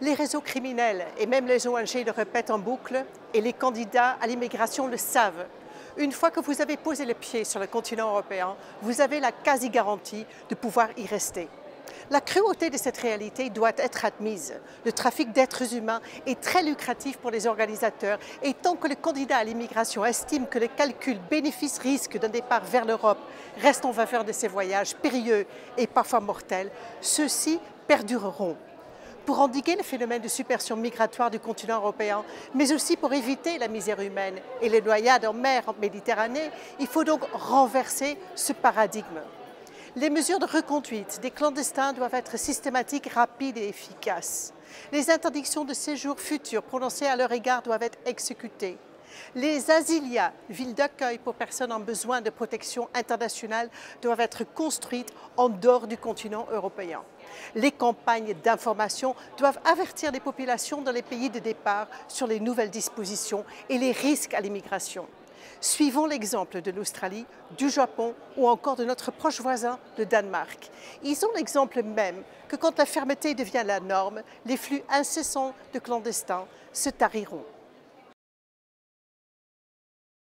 Les réseaux criminels et même les ONG le répètent en boucle et les candidats à l'immigration le savent. Une fois que vous avez posé le pied sur le continent européen, vous avez la quasi-garantie de pouvoir y rester. La cruauté de cette réalité doit être admise. Le trafic d'êtres humains est très lucratif pour les organisateurs et tant que le candidat à l'immigration estime que le calcul bénéfice-risque d'un départ vers l'Europe reste en faveur de ces voyages périlleux et parfois mortels, ceux-ci perdureront. Pour endiguer le phénomène de submersion migratoire du continent européen, mais aussi pour éviter la misère humaine et les noyades en mer Méditerranée, il faut donc renverser ce paradigme. Les mesures de reconduite des clandestins doivent être systématiques, rapides et efficaces. Les interdictions de séjour futures prononcées à leur égard doivent être exécutées. Les asilia, villes d'accueil pour personnes en besoin de protection internationale, doivent être construites en dehors du continent européen. Les campagnes d'information doivent avertir les populations dans les pays de départ sur les nouvelles dispositions et les risques à l'immigration. Suivons l'exemple de l'Australie, du Japon ou encore de notre proche voisin, le Danemark. Ils ont l'exemple même que quand la fermeté devient la norme, les flux incessants de clandestins se tariront.